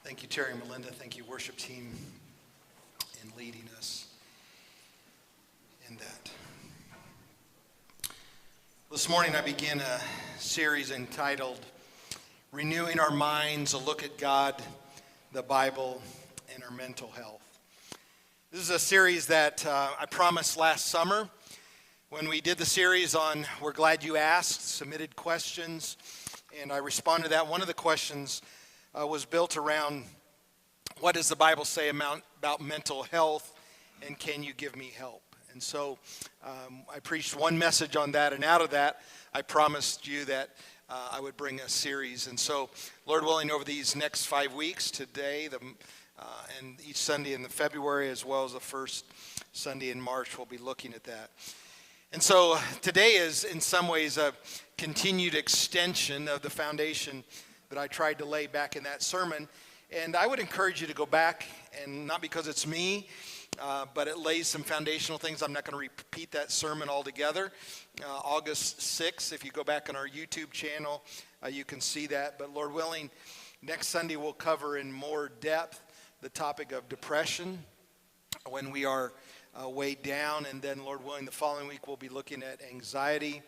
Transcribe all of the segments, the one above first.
Thank you, Terry and Melinda. Thank you, worship team, in leading us in that. This morning I begin a series entitled Renewing Our Minds, a Look at God, the Bible, and Our Mental Health. This is a series that I promised last summer when we did the series on We're Glad You Asked, submitted questions, and I responded to that. One of the questions was built around what does the Bible say about mental health, and can you give me help? And so I preached one message on that, and out of that I promised you that I would bring a series. And so, Lord willing, over these next 5 weeks, today and each Sunday in February, as well as the first Sunday in March, we'll be looking at that. And so today is in some ways a continued extension of the foundation that I tried to lay back in that sermon. And I would encourage you to go back, and not because it's me, but it lays some foundational things. I'm not going to repeat that sermon altogether. August 6th, if you go back on our YouTube channel, you can see that. But Lord willing, next Sunday we'll cover in more depth the topic of depression when we are weighed down. And then, Lord willing, the following week we'll be looking at anxiety.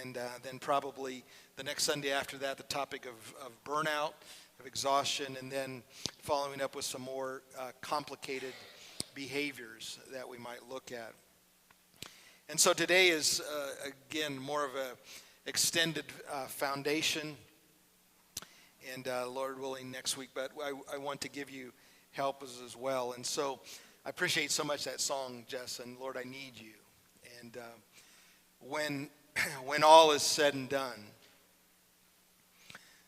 And then probably the next Sunday after that, the topic of burnout, of exhaustion, and then following up with some more complicated behaviors that we might look at. And so today is, again, more of a extended foundation, and Lord willing, next week. But I want to give you help as well. And so I appreciate so much that song, Jess, and Lord, I need you. And when all is said and done,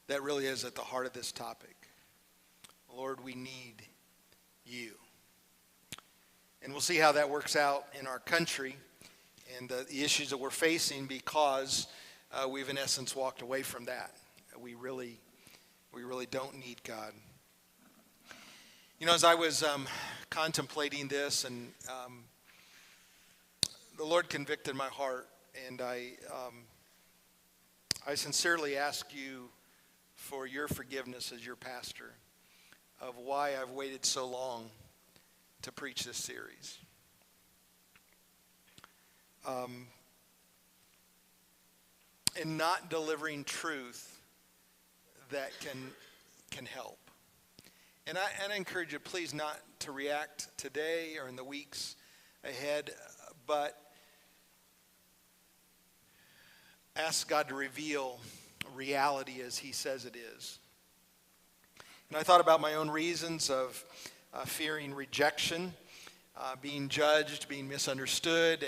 that really is at the heart of this topic. Lord, we need you. And we'll see how that works out in our country and the issues that we're facing, because we've in essence walked away from that. We really don't need God. You know, as I was contemplating this, and the Lord convicted my heart, and I sincerely ask you for your forgiveness as your pastor of why I've waited so long to preach this series. And not delivering truth that can help. And I encourage you, please, not to react today or in the weeks ahead, but ask God to reveal reality as He says it is. And I thought about my own reasons of fearing rejection, being judged, being misunderstood,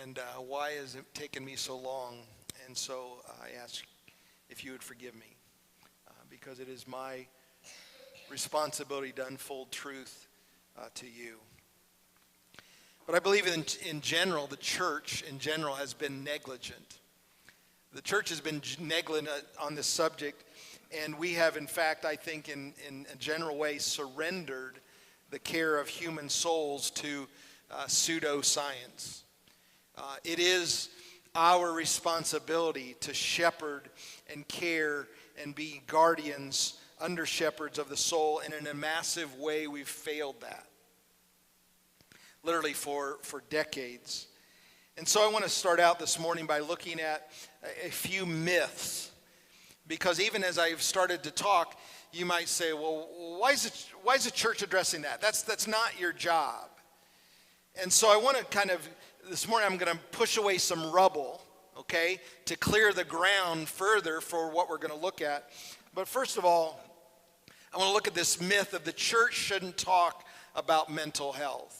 and why has it taken me so long? And so I ask if you would forgive me, because it is my responsibility to unfold truth to you. But I believe in general, the church in general has been negligent. The church has been negligent on this subject, and we have, in fact, I think in a general way, surrendered the care of human souls to pseudoscience. It is our responsibility to shepherd and care and be guardians, under shepherds of the soul, and in a massive way we've failed that, literally for decades. And so I want to start out this morning by looking at a few myths, because even as I've started to talk, you might say, well, why is the church addressing that? That's not your job. And so I want to this morning I'm going to push away some rubble, okay, to clear the ground further for what we're going to look at. But first of all, I want to look at this myth of the church shouldn't talk about mental health.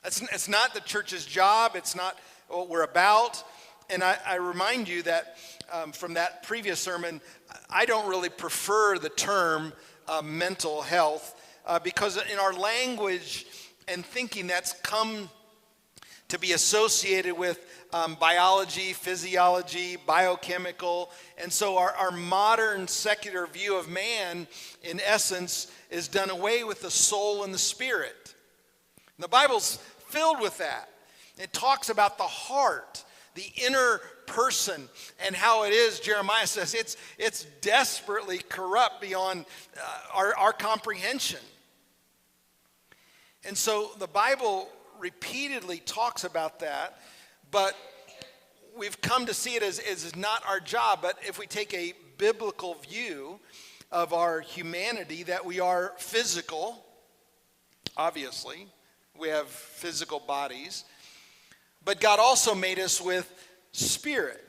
It's not the church's job. It's not what we're about. And I remind you that from that previous sermon, I don't really prefer the term mental health because in our language and thinking, that's come to be associated with biology, physiology, biochemical. And so our modern secular view of man, in essence, is done away with the soul and the spirit. And the Bible's filled with that. It talks about the heart, the inner person, and how it is, Jeremiah says, it's desperately corrupt beyond our comprehension. And so the Bible repeatedly talks about that, but we've come to see it as not our job. But if we take a biblical view of our humanity, that we are physical, obviously, we have physical bodies, but God also made us with spirit,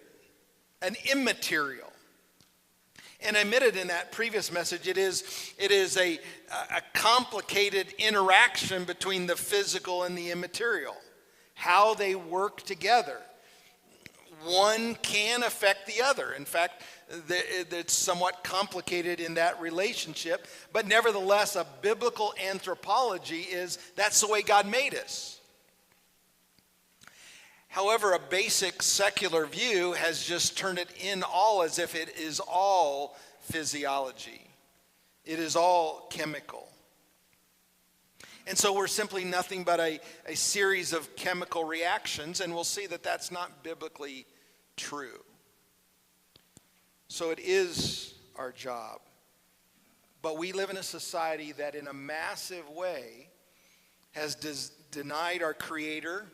an immaterial. And I admitted in that previous message, it is a complicated interaction between the physical and the immaterial, how they work together. One can affect the other. In fact, it's somewhat complicated in that relationship, but nevertheless, a biblical anthropology is that's the way God made us. However, a basic secular view has just turned it in all as if it is all physiology. It is all chemical. And so we're simply nothing but a series of chemical reactions, and we'll see that that's not biblically true. So it is our job. But we live in a society that in a massive way has denied our Creator,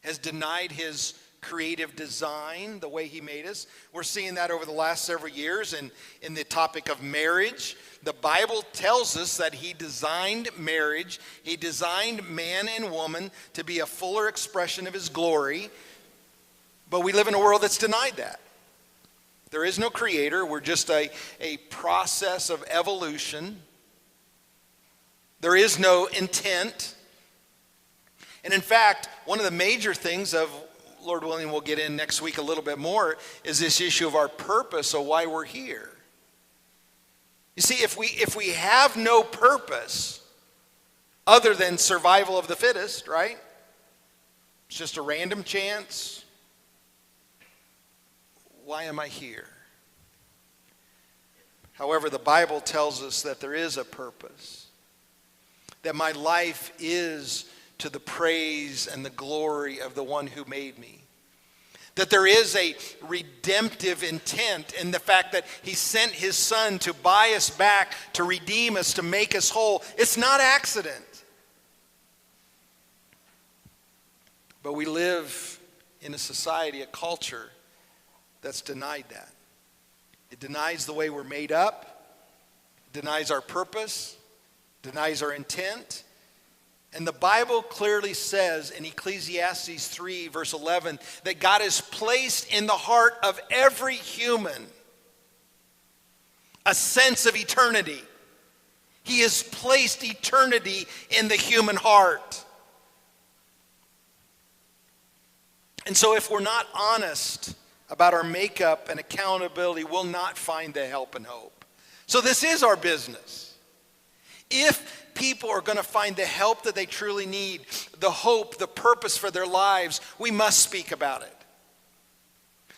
has denied his creative design, the way he made us. We're seeing that over the last several years in the topic of marriage. The Bible tells us that he designed marriage. He designed man and woman to be a fuller expression of his glory. But we live in a world that's denied that. There is no creator. We're just a process of evolution. There is no intent. And in fact, one of the major things of, Lord willing, we'll get in next week a little bit more, is this issue of our purpose, of why we're here. You see, if we have no purpose other than survival of the fittest, right? It's just a random chance. Why am I here? However, the Bible tells us that there is a purpose, that my life is to the praise and the glory of the one who made me. That there is a redemptive intent in the fact that he sent his son to buy us back, to redeem us, to make us whole. It's not accident. But we live in a society, a culture that's denied that. It denies the way we're made up, denies our purpose, denies our intent. And the Bible clearly says in Ecclesiastes 3, verse 11, that God has placed in the heart of every human a sense of eternity. He has placed eternity in the human heart. And so if we're not honest about our makeup and accountability, we'll not find the help and hope. So this is our business. If people are going to find the help that they truly need, the hope, the purpose for their lives, we must speak about it.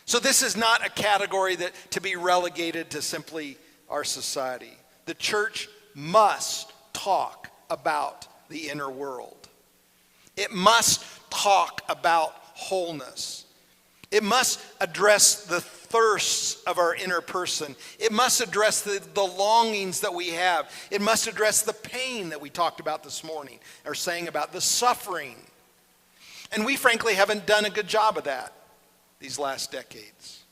So this is not a category that to be relegated to simply our society. The church must talk about the inner world. It must talk about wholeness. It must address the thirsts of our inner person. It must address the longings that we have. It must address the pain that we talked about this morning, or saying about the suffering. And we frankly haven't done a good job of that these last decades.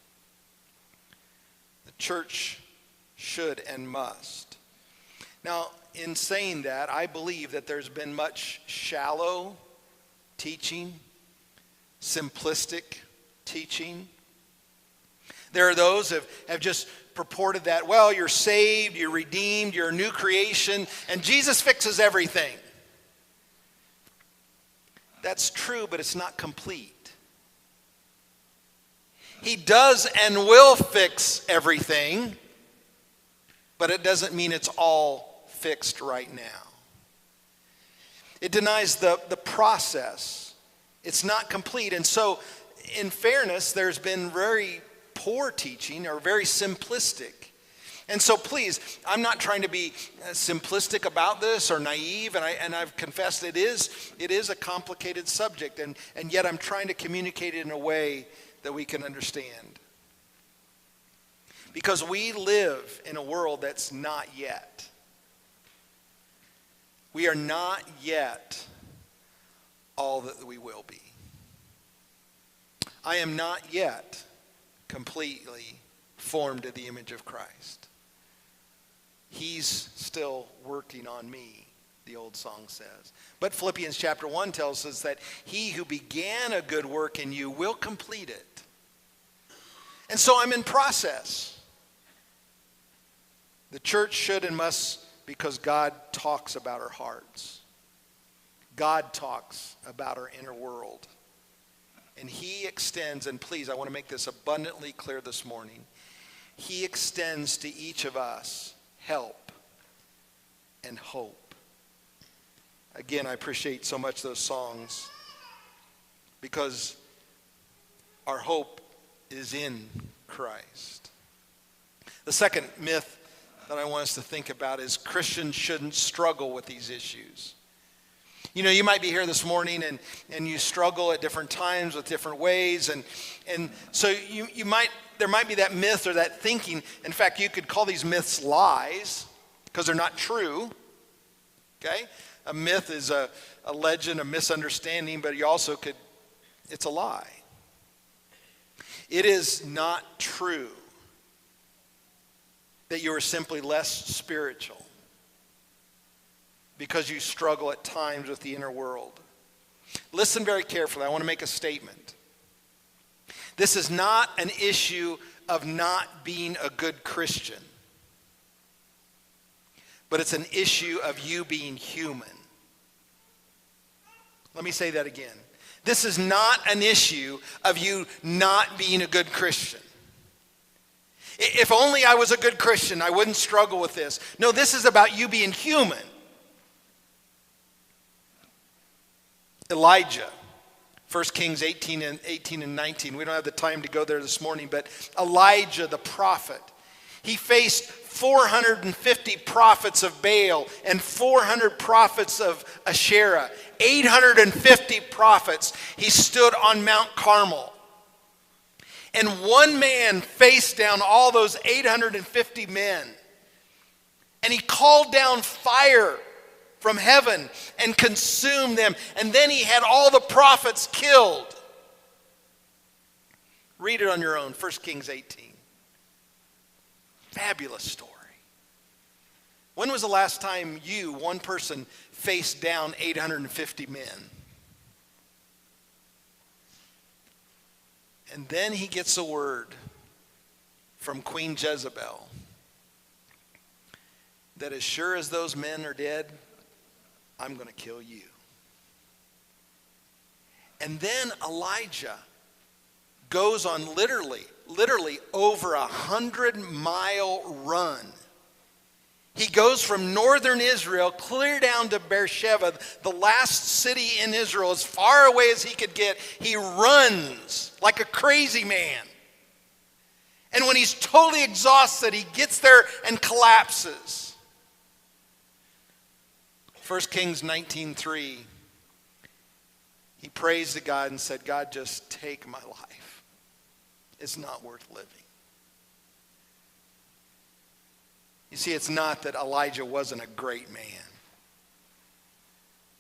The church should and must. Now, in saying that, I believe that there's been much shallow teaching, simplistic teaching. There are those who have just purported that, well, you're saved, you're redeemed, you're a new creation, and Jesus fixes everything. That's true, but it's not complete. He does and will fix everything, but it doesn't mean it's all fixed right now. It denies the process. It's not complete. And so, in fairness, there's been very poor teaching, or very simplistic. And so please, I'm not trying to be simplistic about this or naive, and I've confessed it is a complicated subject, and yet I'm trying to communicate it in a way that we can understand. Because we live in a world that's not yet. We are not yet all that we will be. I am not yet completely formed to the image of Christ. He's still working on me, the old song says. But Philippians chapter 1 tells us that he who began a good work in you will complete it. And so I'm in process. The church should and must, because God talks about our hearts. God talks about our inner world. And he extends, and please, I want to make this abundantly clear this morning. He extends to each of us help and hope. Again, I appreciate so much those songs because our hope is in Christ. The second myth that I want us to think about is Christians shouldn't struggle with these issues. You know, you might be here this morning and you struggle at different times with different ways, and so there might be that myth or that thinking. In fact, you could call these myths lies because they're not true. Okay? A myth is a legend, a misunderstanding, but you also could, it's a lie. It is not true that you are simply less spiritual because you struggle at times with the inner world. Listen very carefully. I want to make a statement. This is not an issue of not being a good Christian, but it's an issue of you being human. Let me say that again. This is not an issue of you not being a good Christian. If only I was a good Christian, I wouldn't struggle with this. No, this is about you being human. Elijah, 1 Kings 18 and 19. We don't have the time to go there this morning, but Elijah the prophet, he faced 450 prophets of Baal and 400 prophets of Asherah. 850 prophets. He stood on Mount Carmel. And one man faced down all those 850 men. And he called down fire from heaven and consumed them. And then he had all the prophets killed. Read it on your own, 1 Kings 18. Fabulous story. When was the last time you, one person, faced down 850 men? And then he gets a word from Queen Jezebel that as sure as those men are dead, I'm going to kill you. And then Elijah goes on literally over 100-mile run. He goes from northern Israel clear down to Beersheba, the last city in Israel, as far away as he could get. He runs like a crazy man. And when he's totally exhausted, he gets there and collapses. 1 Kings 19:3, he prays to God and said, God, just take my life. It's not worth living. You see, it's not that Elijah wasn't a great man.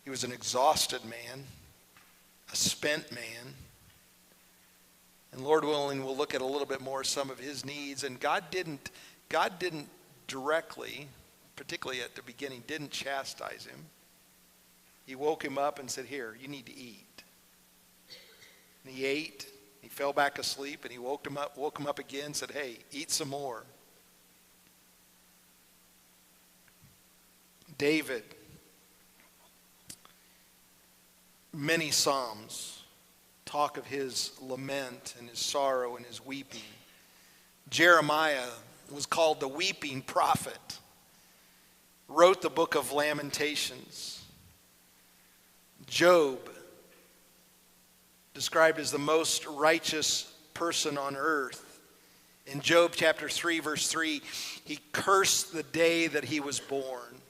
He was an exhausted man, a spent man. And Lord willing, we'll look at a little bit more some of his needs. And God didn't directly, particularly at the beginning, didn't chastise him. He woke him up and said, here, you need to eat. And he ate. He fell back asleep, and he woke him up again and said, hey, eat some more. David, many Psalms talk of his lament and his sorrow and his weeping. Jeremiah was called the weeping prophet, wrote the book of Lamentations. Job, described as the most righteous person on earth, In Job chapter 3, verse 3, he cursed the day that he was born.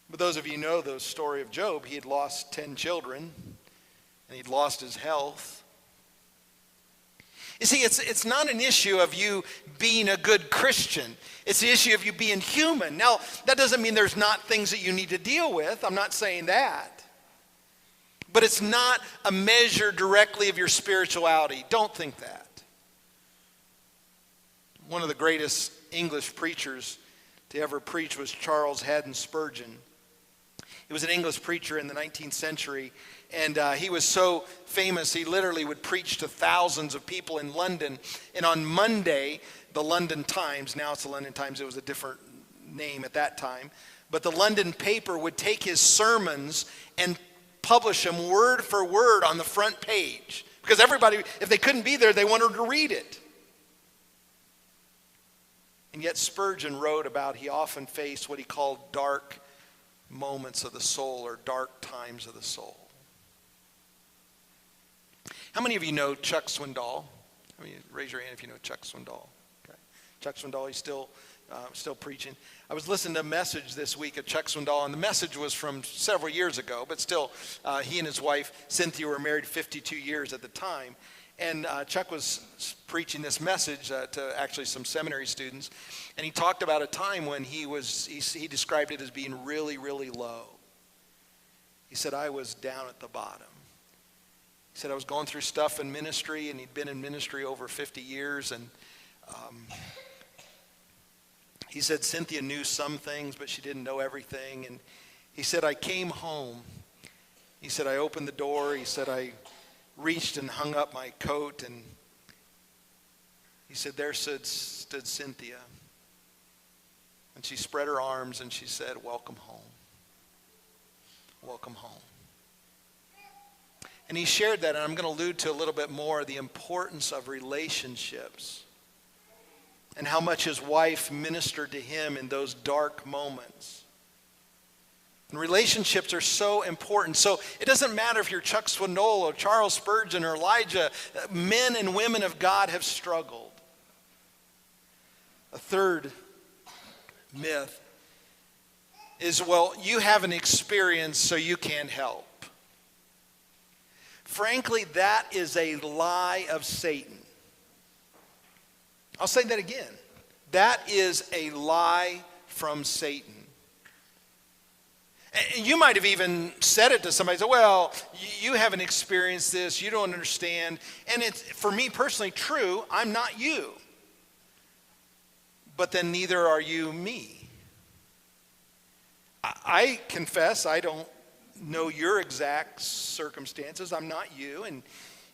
But those of you who know the story of Job, he had lost 10 children, and he'd lost his health. You see, it's not an issue of you being a good Christian. It's the issue of you being human. Now, that doesn't mean there's not things that you need to deal with. I'm not saying that. But it's not a measure directly of your spirituality. Don't think that. One of the greatest English preachers to ever preach was Charles Haddon Spurgeon. He was an English preacher in the 19th century, and he was so famous he literally would preach to thousands of people in London. And on Monday, the London Times, now it's the London Times, it was a different name at that time, but the London paper would take his sermons and publish them word for word on the front page. Because everybody, if they couldn't be there, they wanted to read it. And yet Spurgeon wrote about he often faced what he called dark moments of the soul, or dark times of the soul. How many of you know Chuck Swindoll? I mean, raise your hand if you know Chuck Swindoll. Okay. Chuck Swindoll, he's still preaching. I was listening to a message this week of Chuck Swindoll, and the message was from several years ago, but still, he and his wife, Cynthia, were married 52 years at the time. And Chuck was preaching this message to actually some seminary students, and he talked about a time when he described it as being really, really low. He said, I was down at the bottom. He said, I was going through stuff in ministry, and he'd been in ministry over 50 years, and he said Cynthia knew some things, but she didn't know everything. And he said, I came home. He said, I opened the door. He said, I reached and hung up my coat, and he said, there stood Cynthia. And she spread her arms and she said, welcome home. Welcome home. And he shared that, and I'm going to allude to a little bit more the importance of relationships and how much his wife ministered to him in those dark moments. And relationships are so important. So it doesn't matter if you're Chuck Swindoll or Charles Spurgeon or Elijah. Men and women of God have struggled. A third myth is, well, you haven't experienced, so you can't help. Frankly, that is a lie of Satan. I'll say that again. That is a lie from Satan. And you might have even said it to somebody, say, well, you haven't experienced this, you don't understand. And it's, for me personally, true, I'm not you. But then neither are you me. I confess I don't know your exact circumstances. I'm not you, and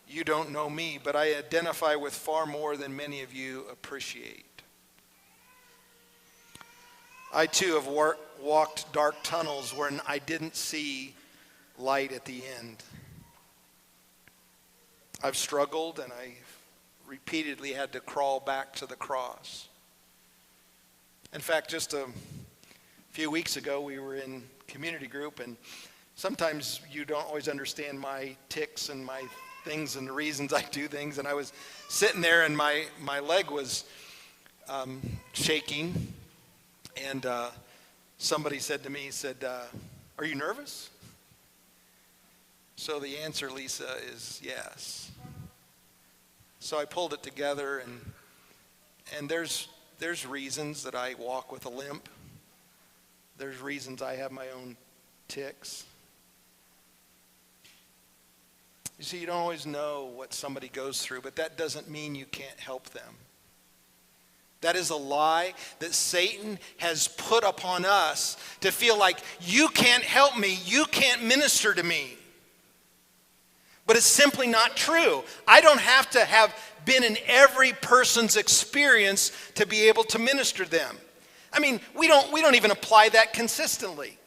you don't know me, but I identify with far more than many of you appreciate. I too have walked dark tunnels when I didn't see light at the end. I've struggled, and I repeatedly had to crawl back to the cross. In fact, just a few weeks ago, we were in community group, and sometimes you don't always understand my tics and my things and the reasons I do things. And I was sitting there, and my leg was shaking. And somebody said to me, are you nervous? So the answer, Lisa, is yes. So I pulled it together, and there's reasons that I walk with a limp. There's reasons I have my own tics. You see, you don't always know what somebody goes through, but that doesn't mean you can't help them. That is a lie that Satan has put upon us to feel like, you can't help me, you can't minister to me. But it's simply not true. I don't have to have been in every person's experience to be able to minister to them. I mean, we don't even apply that consistently.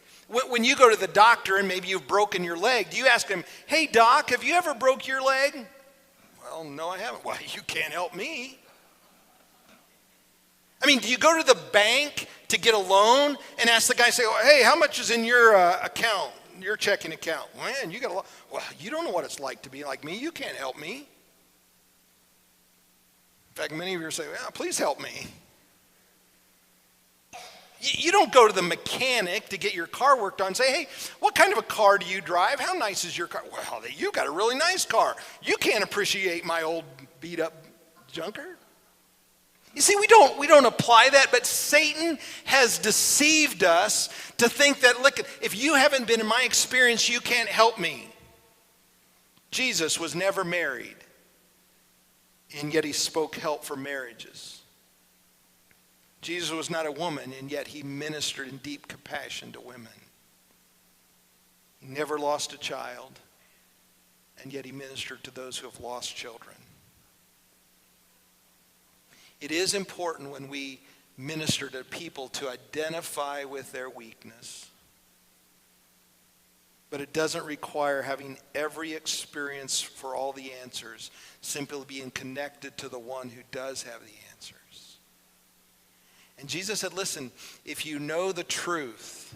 When you go to the doctor and maybe you've broken your leg, do you ask him, hey doc, have you ever broke your leg? Well, no, I haven't. Well, you can't help me. I mean, do you go to the bank to get a loan and ask the guy, say, oh, hey, how much is in your account, your checking account? Man, you got a lot. Well, you don't know what it's like to be like me. You can't help me. In fact, many of you are saying, well, please help me. You don't go to the mechanic to get your car worked on and say, hey, what kind of a car do you drive? How nice is your car? Well, you got a really nice car. You can't appreciate my old beat up junker. You see, we don't apply that, but Satan has deceived us to think that, look, if you haven't been in my experience, you can't help me. Jesus was never married, and yet he spoke help for marriages. Jesus was not a woman, and yet he ministered in deep compassion to women. He never lost a child, and yet he ministered to those who have lost children. It is important when we minister to people to identify with their weakness. But it doesn't require having every experience for all the answers, simply being connected to the one who does have the answers. And Jesus said, listen, if you know the truth,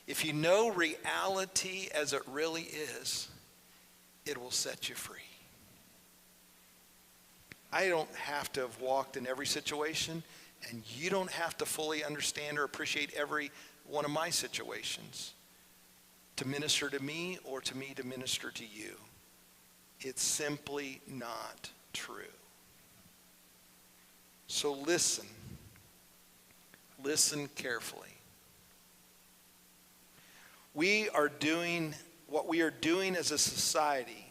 if you know reality as it really is, it will set you free. I don't have to have walked in every situation, and you don't have to fully understand or appreciate every one of my situations to minister to me or to me to minister to you. It's simply not true. So listen carefully. We are doing what we are doing as a society,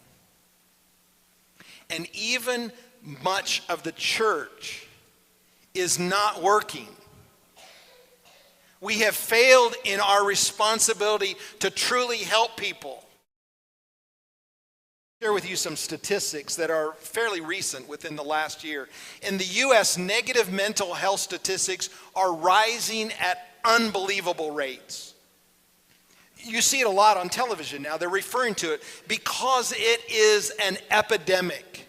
and even much of the church is not working. We have failed in our responsibility to truly help people. I'll share with you some statistics that are fairly recent within the last year. In the U.S., negative mental health statistics are rising at unbelievable rates. You see it a lot on television now. They're referring to it because it is an epidemic.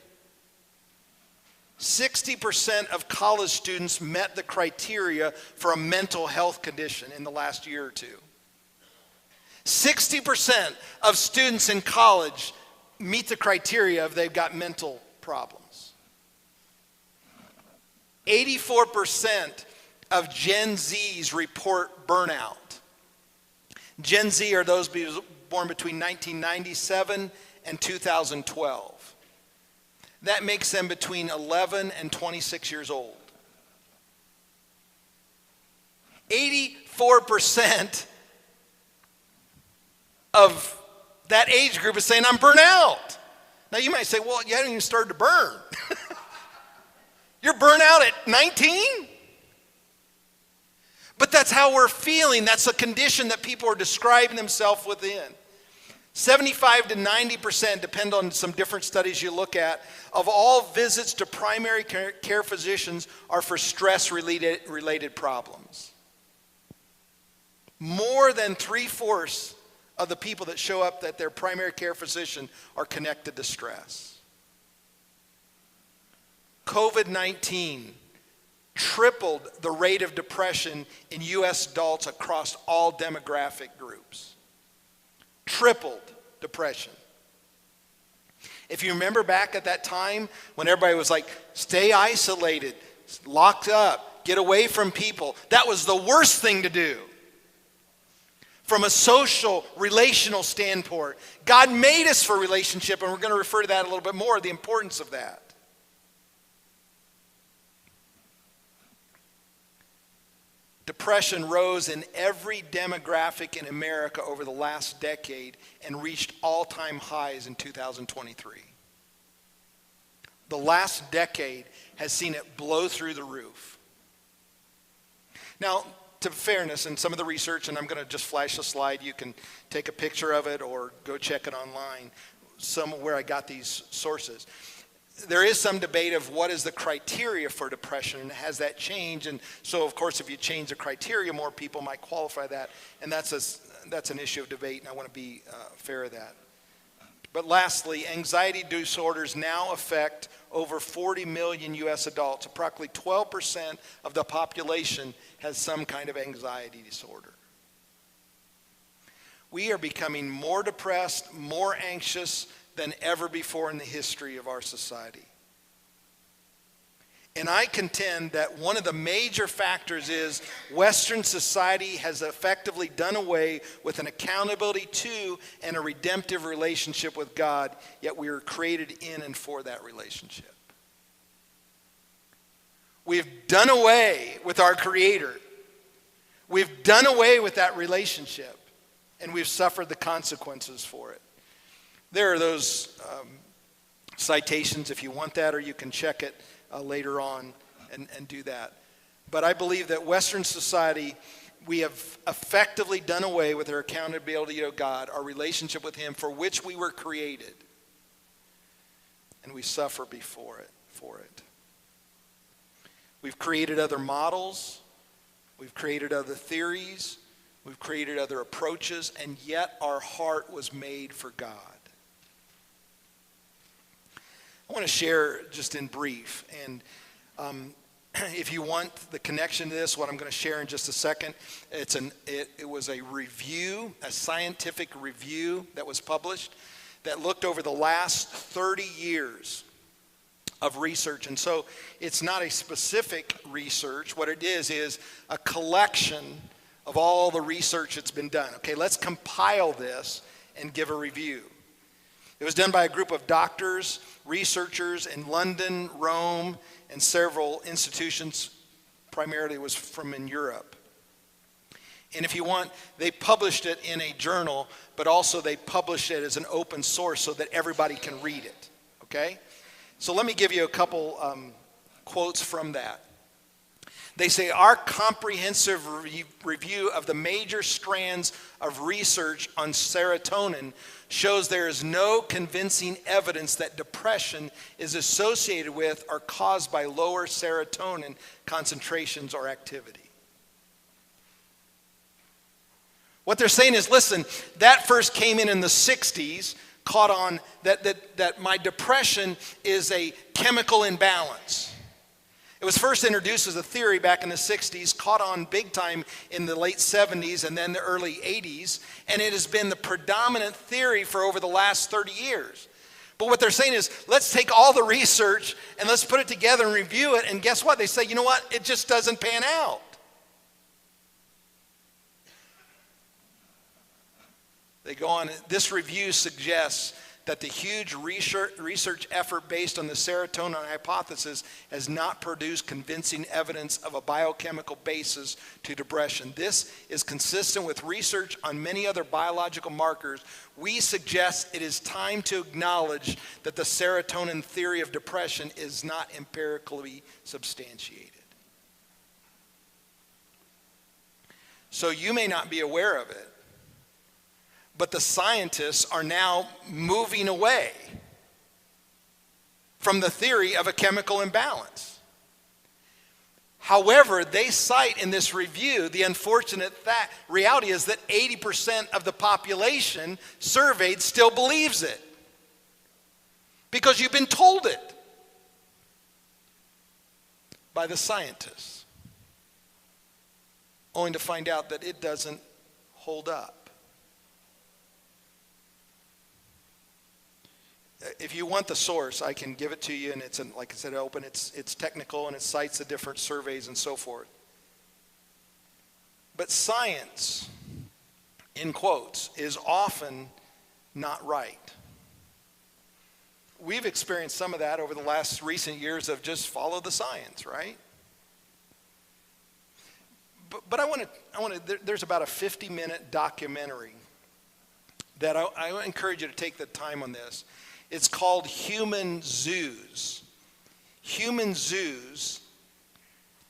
60% of college students met the criteria for a mental health condition in the last year or two. 60% of students in college meet the criteria if they've got mental problems. 84% of Gen Zs report burnout. Gen Z are those born between 1997 and 2012. That makes them between 11 and 26 years old. 84% of that age group is saying, I'm burnt out. Now you might say, well, you haven't even started to burn. You're burnt out at 19? But that's how we're feeling. That's a condition that people are describing themselves within. 75 to 90%, depend on some different studies you look at, of all visits to primary care physicians are for stress-related problems. More than 3/4 of the people that show up at their primary care physician are connected to stress. COVID-19 tripled the rate of depression in U.S. adults across all demographic groups. Tripled depression. If you remember back at that time when everybody was like, stay isolated, locked up, get away from people, that was the worst thing to do. From a social, relational standpoint, God made us for relationship, and we're going to refer to that a little bit more, the importance of that. Depression rose in every demographic in America over the last decade and reached all-time highs in 2023. The last decade has seen it blow through the roof. Now, to fairness, and some of the research, and I'm going to just flash a slide, you can take a picture of it or go check it online, somewhere I got these sources. There is some debate of what is the criteria for depression, and has that changed? And so, of course, if you change the criteria, more people might qualify that. And that's an issue of debate, and I want to be fair of that. But lastly, anxiety disorders now affect over 40 million U.S. adults. Approximately 12% of the population has some kind of anxiety disorder. We are becoming more depressed, more anxious than ever before in the history of our society. And I contend that one of the major factors is Western society has effectively done away with an accountability to and a redemptive relationship with God, yet we were created in and for that relationship. We've done away with our Creator. We've done away with that relationship, and we've suffered the consequences for it. There are those citations if you want that, or you can check it later on and do that. But I believe that Western society, we have effectively done away with our accountability to God, our relationship with Him for which we were created. And we suffer for it. We've created other models. We've created other theories. We've created other approaches. And yet our heart was made for God. I want to share just in brief, and if you want the connection to this, what I'm going to share in just a second, it was a review, a scientific review that was published that looked over the last 30 years of research. And so it's not a specific research. What it is a collection of all the research that's been done. Okay, let's compile this and give a review. It was done by a group of doctors, researchers in London, Rome, and several institutions. Primarily it was from in Europe. And if you want, they published it in a journal, but also they published it as an open source so that everybody can read it. Okay? So let me give you a couple quotes from that. They say, our comprehensive review of the major strands of research on serotonin shows there is no convincing evidence that depression is associated with or caused by lower serotonin concentrations or activity. What they're saying is, listen, that first came in the 60s, caught on that my depression is a chemical imbalance. It was first introduced as a theory back in the 60s, caught on big time in the late 70s and then the early 80s, and it has been the predominant theory for over the last 30 years. But what they're saying is, let's take all the research and let's put it together and review it, and guess what? They say, you know what? It just doesn't pan out. They go on, this review suggests that the huge research effort based on the serotonin hypothesis has not produced convincing evidence of a biochemical basis to depression. This is consistent with research on many other biological markers. We suggest it is time to acknowledge that the serotonin theory of depression is not empirically substantiated. So you may not be aware of it, but the scientists are now moving away from the theory of a chemical imbalance. However, they cite in this review the unfortunate reality is that 80% of the population surveyed still believes it. Because you've been told it by the scientists, only to find out that it doesn't hold up. If you want the source, I can give it to you, and it's, like I said, open. It's technical, and it cites the different surveys and so forth. But science, in quotes, is often not right. We've experienced some of that over the last recent years of just follow the science, right? But I want to. There's about a 50-minute documentary that I encourage you to take the time on this. It's called Human Zoos. Human Zoos.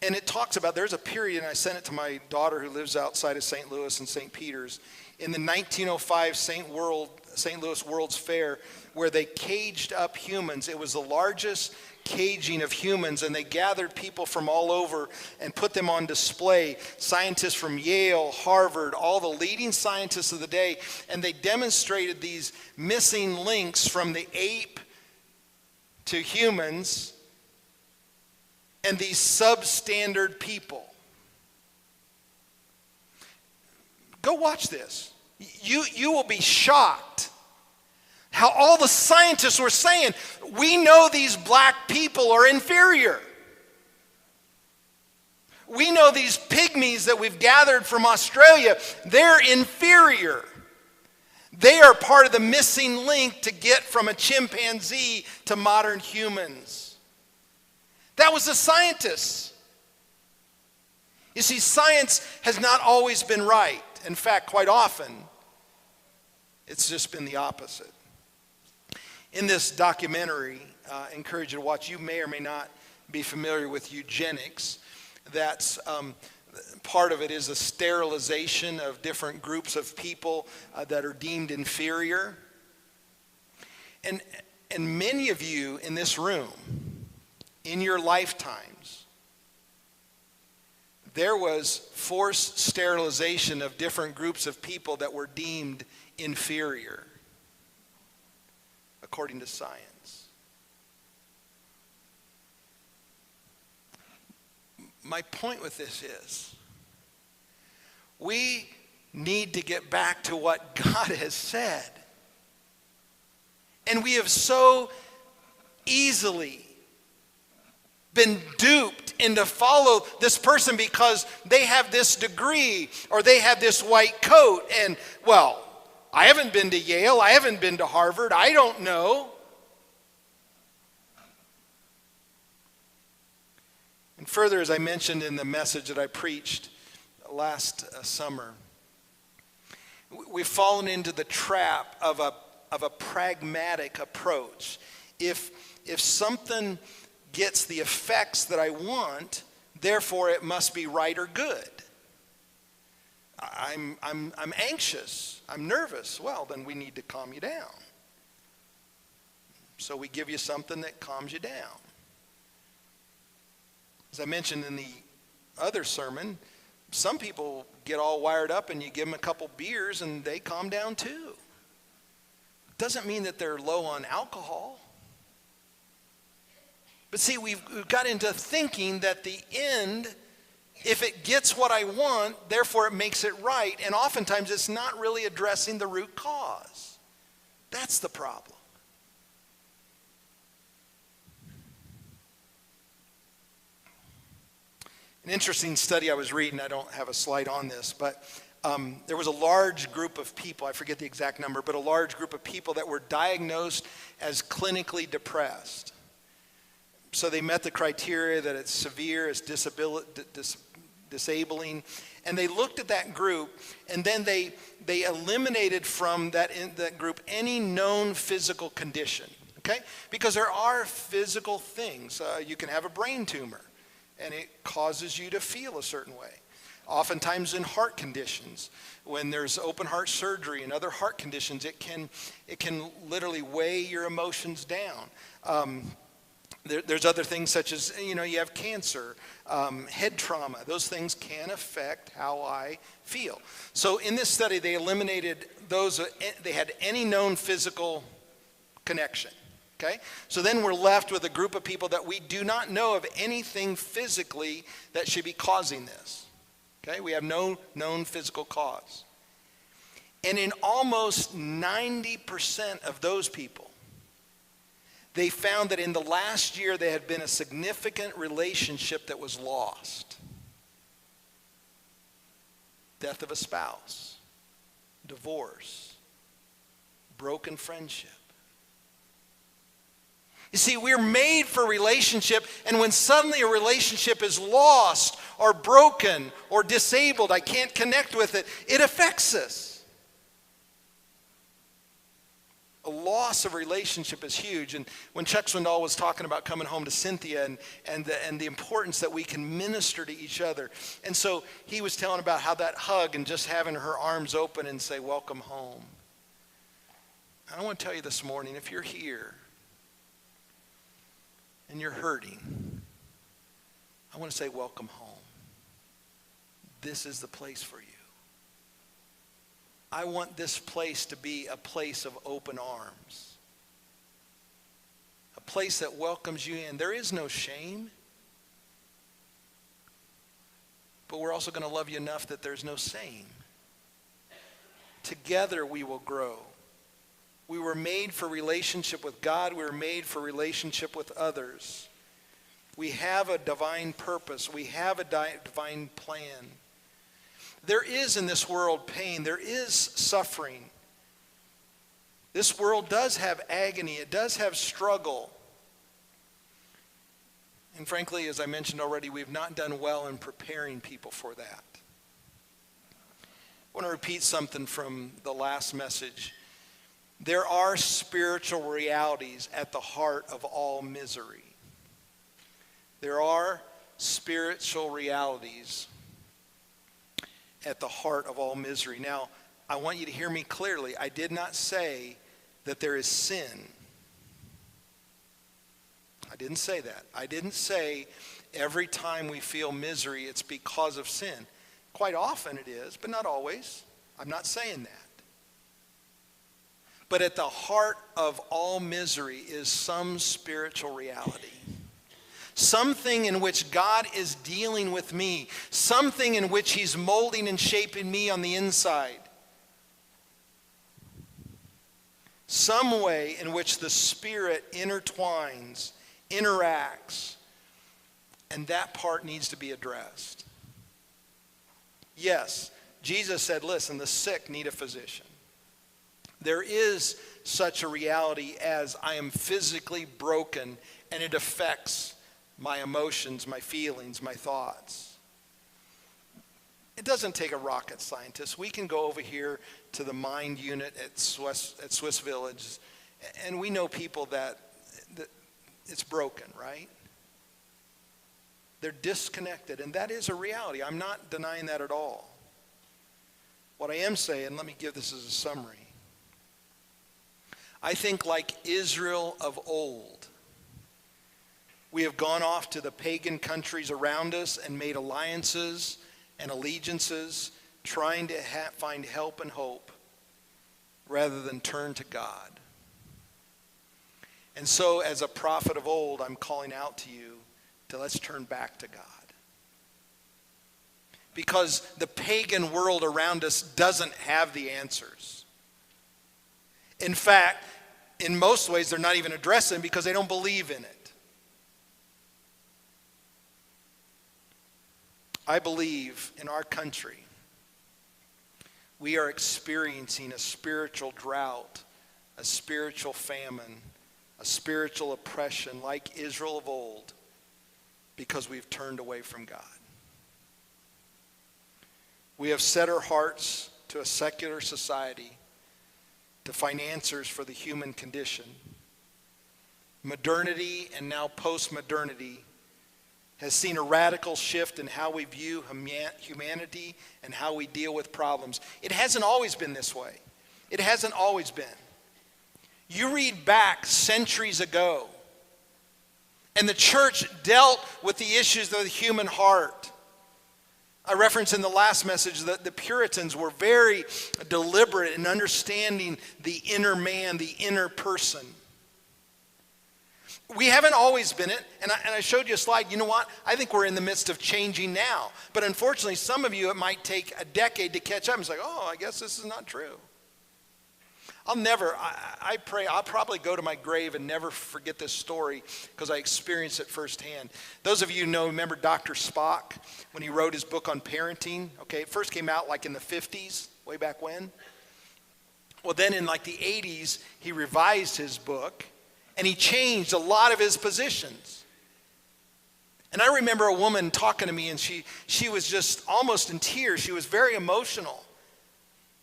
And it talks about, there's a period, and I sent it to my daughter who lives outside of St. Louis and St. Peter's, in the 1905 St. Louis World's Fair, where they caged up humans. It was the largest caging of humans, and they gathered people from all over and put them on display. Scientists from Yale, Harvard, all the leading scientists of the day, and they demonstrated these missing links from the ape to humans and these substandard people. Go watch this. You will be shocked how all the scientists were saying, we know these black people are inferior. We know these pygmies that we've gathered from Australia, they're inferior. They are part of the missing link to get from a chimpanzee to modern humans. That was the scientists. You see, science has not always been right. In fact, quite often, it's just been the opposite. In this documentary, I encourage you to watch. You may or may not be familiar with eugenics. That's part of it is a sterilization of different groups of people that are deemed inferior. And many of you in this room, in your lifetimes, there was forced sterilization of different groups of people that were deemed inferior, according to science. My point with this is, we need to get back to what God has said. And we have so easily been duped into follow this person because they have this degree or they have this white coat. And, well, I haven't been to Yale. I haven't been to Harvard. I don't know. And further, as I mentioned in the message that I preached last summer, we've fallen into the trap of a pragmatic approach. If something gets the effects that I want, therefore it must be right or good. I'm anxious. I'm nervous. Well, then we need to calm you down. So we give you something that calms you down. As I mentioned in the other sermon, some people get all wired up and you give them a couple beers and they calm down too. Doesn't mean that they're low on alcohol. But see, we've got into thinking that the end, if it gets what I want, therefore it makes it right. And oftentimes it's not really addressing the root cause. That's the problem. An interesting study I was reading, I don't have a slide on this, but there was a large group of people, I forget the exact number, but a large group of people that were diagnosed as clinically depressed. So they met the criteria that it's severe, it's disabling, and they looked at that group, and then they eliminated from that group any known physical condition, okay? Because there are physical things. You can have a brain tumor, and it causes you to feel a certain way. Oftentimes in heart conditions, when there's open heart surgery and other heart conditions, it can literally weigh your emotions down. There's other things such as, you have cancer, head trauma. Those things can affect how I feel. So in this study, they eliminated those, they had any known physical connection. Okay? So then we're left with a group of people that we do not know of anything physically that should be causing this. Okay? We have no known physical cause. And in almost 90% of those people, they found that in the last year there had been a significant relationship that was lost. Death of a spouse, divorce, broken friendship. You see, we're made for relationship, and when suddenly a relationship is lost or broken or disabled, I can't connect with it, it affects us. A loss of relationship is huge. And when Chuck Swindoll was talking about coming home to Cynthia and the importance that we can minister to each other. And so he was telling about how that hug and just having her arms open and say, welcome home. I want to tell you this morning, if you're here and you're hurting, I want to say welcome home. This is the place for you. I want this place to be a place of open arms. A place that welcomes you in. There is no shame. But we're also going to love you enough that there's no shame. Together we will grow. We were made for relationship with God. We were made for relationship with others. We have a divine purpose. We have a divine plan. There is in this world pain. There is suffering. This world does have agony. It does have struggle. And frankly, as I mentioned already, we've not done well in preparing people for that. I want to repeat something from the last message. There are spiritual realities at the heart of all misery. There are spiritual realities at the heart of all misery. Now, I want you to hear me clearly. I did not say that there is sin. I didn't say that. I didn't say every time we feel misery, it's because of sin. Quite often it is, but not always. I'm not saying that. But at the heart of all misery is some spiritual reality. Something in which God is dealing with me. Something in which he's molding and shaping me on the inside. Some way in which the Spirit intertwines, interacts, and that part needs to be addressed. Yes, Jesus said, listen, the sick need a physician. There is such a reality as I am physically broken and it affects my emotions, my feelings, my thoughts. It doesn't take a rocket scientist. We can go over here to the Mind Unit at Swiss Village, and we know people that it's broken, right? They're disconnected, and that is a reality. I'm not denying that at all. What I am saying, let me give this as a summary. I think like Israel of old, we have gone off to the pagan countries around us and made alliances and allegiances, trying to find help and hope rather than turn to God. And so as a prophet of old, I'm calling out to you to let's turn back to God. Because the pagan world around us doesn't have the answers. In fact, in most ways, they're not even addressing it because they don't believe in it. I believe in our country, we are experiencing a spiritual drought, a spiritual famine, a spiritual oppression like Israel of old because we've turned away from God. We have set our hearts to a secular society to find answers for the human condition. Modernity and now post-modernity has seen a radical shift in how we view humanity and how we deal with problems. It hasn't always been this way. It hasn't always been. You read back centuries ago, and the church dealt with the issues of the human heart. I referenced in the last message that the Puritans were very deliberate in understanding the inner man, the inner person. We haven't always been it, and I showed you a slide. You know what? I think we're in the midst of changing now. But unfortunately, some of you, it might take a decade to catch up. It's like, oh, I guess this is not true. I pray, I'll probably go to my grave and never forget this story because I experienced it firsthand. Those of you who remember Dr. Spock when he wrote his book on parenting. Okay, it first came out like in the 50s, way back when. Well, then in like the 80s, he revised his book and he changed a lot of his positions. And I remember a woman talking to me and she was just almost in tears. She was very emotional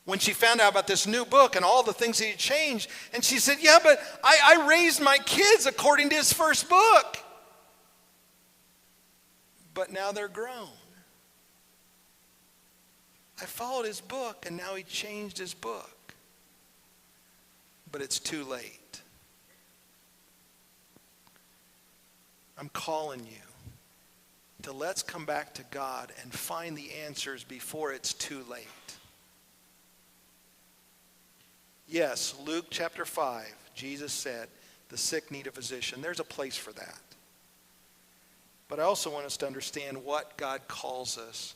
when she found out about this new book and all the things he had changed. And she said, yeah, but I raised my kids according to his first book. But now they're grown. I followed his book and now he changed his book. But it's too late. I'm calling you to let's come back to God and find the answers before it's too late. Yes, Luke chapter 5, Jesus said, the sick need a physician. There's a place for that. But I also want us to understand what God calls us.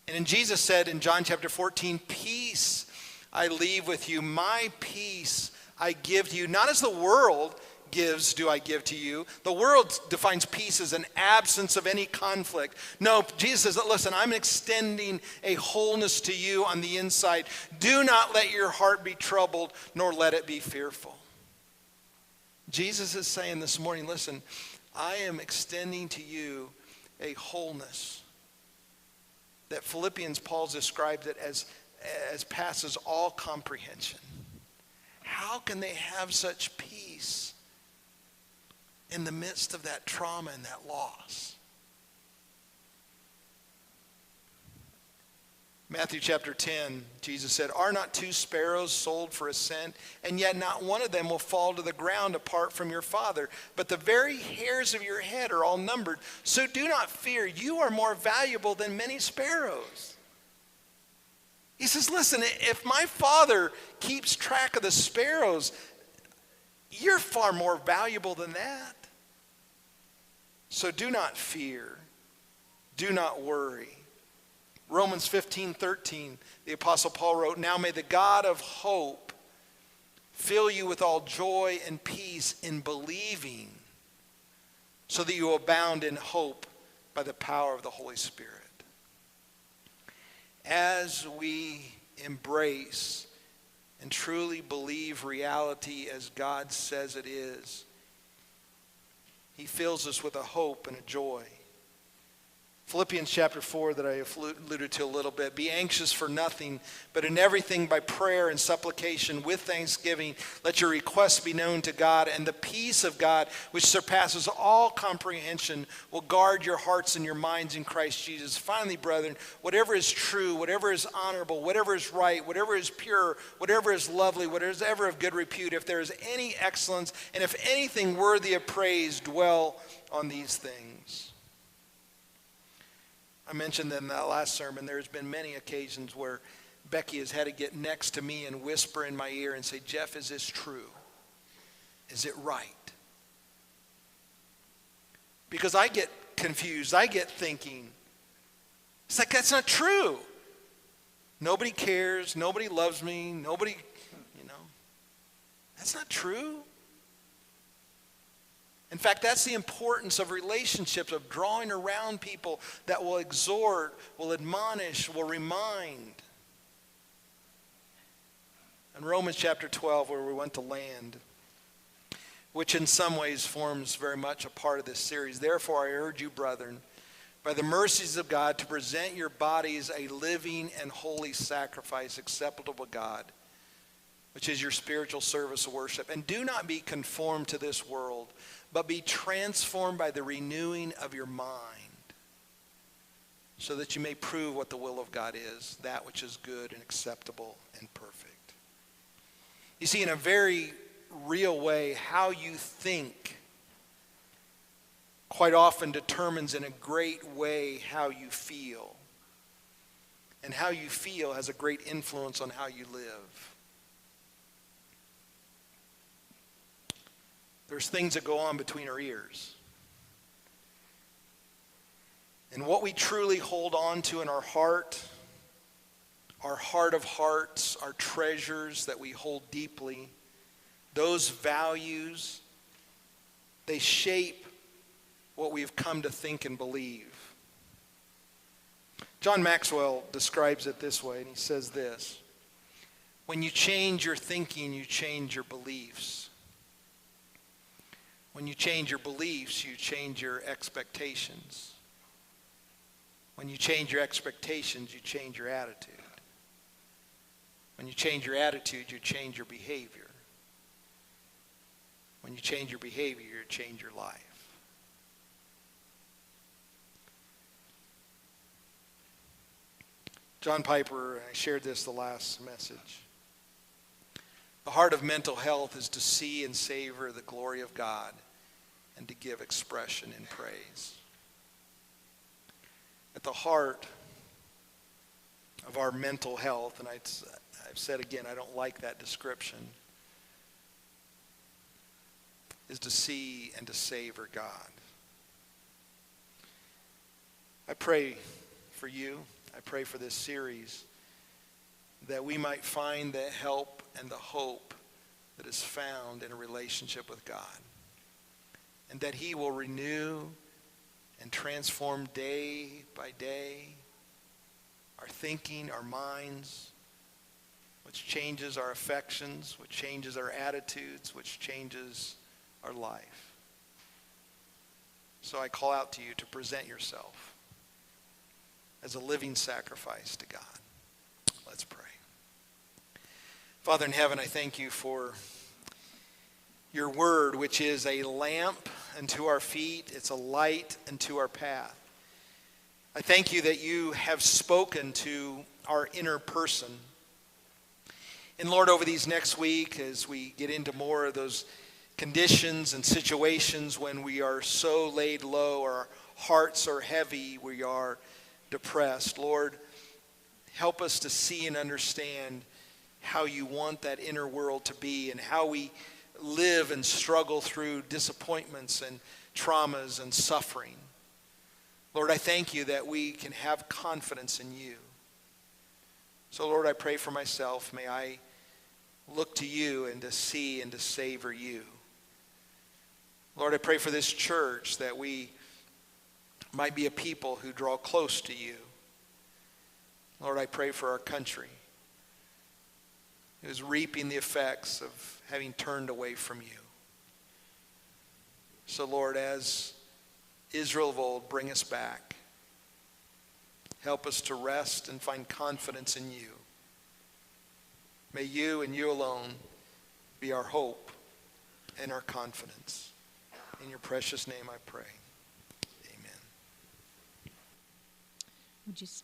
And Jesus said in John chapter 14, peace I leave with you, my peace I give to you. Not as the world gives do I give to you. The world defines peace as an absence of any conflict. No, Jesus says, listen, I'm extending a wholeness to you on the inside. Do not let your heart be troubled, nor let it be fearful. Jesus is saying this morning, listen, I am extending to you a wholeness that Philippians, Paul describes it as passes all comprehension. How can they have such peace in the midst of that trauma and that loss? Matthew chapter 10, Jesus said, "Are not 2 sparrows sold for a cent? And yet not one of them will fall to the ground apart from your Father. But the very hairs of your head are all numbered. So do not fear. You are more valuable than many sparrows." He says, listen, if my Father keeps track of the sparrows, you're far more valuable than that. So do not fear. Do not worry. Romans 15:13, the Apostle Paul wrote, "Now may the God of hope fill you with all joy and peace in believing, so that you abound in hope by the power of the Holy Spirit." As we embrace and truly believe reality as God says it is, He fills us with a hope and a joy. Philippians chapter 4 that I alluded to a little bit. "Be anxious for nothing, but in everything by prayer and supplication with thanksgiving, let your requests be known to God, and the peace of God, which surpasses all comprehension, will guard your hearts and your minds in Christ Jesus. Finally, brethren, whatever is true, whatever is honorable, whatever is right, whatever is pure, whatever is lovely, whatever is ever of good repute, if there is any excellence, and if anything worthy of praise, dwell on these things." I mentioned in that last sermon, there's been many occasions where Becky has had to get next to me and whisper in my ear and say, "Jeff, is this true? Is it right?" Because I get confused. I get thinking, it's like, that's not true. Nobody cares. Nobody loves me. Nobody, that's not true. In fact, that's the importance of relationships, of drawing around people that will exhort, will admonish, will remind. In Romans chapter 12, where we went to land, which in some ways forms very much a part of this series, "Therefore I urge you, brethren, by the mercies of God, to present your bodies a living and holy sacrifice acceptable to God, which is your spiritual service of worship. And do not be conformed to this world, but be transformed by the renewing of your mind, so that you may prove what the will of God is, that which is good and acceptable and perfect." You see, in a very real way, how you think quite often determines in a great way how you feel. And how you feel has a great influence on how you live. There's things that go on between our ears. And what we truly hold on to in our heart of hearts, our treasures that we hold deeply, those values, they shape what we've come to think and believe. John Maxwell describes it this way, and he says this: "When you change your thinking, you change your beliefs. When you change your beliefs, you change your expectations. When you change your expectations, you change your attitude. When you change your attitude, you change your behavior. When you change your behavior, you change your life." John Piper, I shared this the last message. The heart of mental health is to see and savor the glory of God and to give expression in praise. At the heart of our mental health, and I've said again, I don't like that description, is to see and to savor God. I pray for you, I pray for this series, that we might find the help and the hope that is found in a relationship with God. and that he will renew and transform day by day our thinking, our minds, which changes our affections, which changes our attitudes, which changes our life. So I call out to you to present yourself as a living sacrifice to God. Let's pray. Father in heaven, I thank you for your word, which is a lamp unto our feet. It's a light unto our path. I thank you that you have spoken to our inner person. And Lord, over these next week, as we get into more of those conditions and situations when we are so laid low, our hearts are heavy, we are depressed, Lord, help us to see and understand how you want that inner world to be and how we live and struggle through disappointments and traumas and suffering. Lord, I thank you that we can have confidence in you. So, Lord, I pray for myself. May I look to you and to see and to savor you. Lord, I pray for this church that we might be a people who draw close to you. Lord, I pray for our country, who is reaping the effects of having turned away from you. So, Lord, as Israel of old, bring us back. Help us to rest and find confidence in you. May you and you alone be our hope and our confidence. In your precious name I pray. Amen. Would you stand?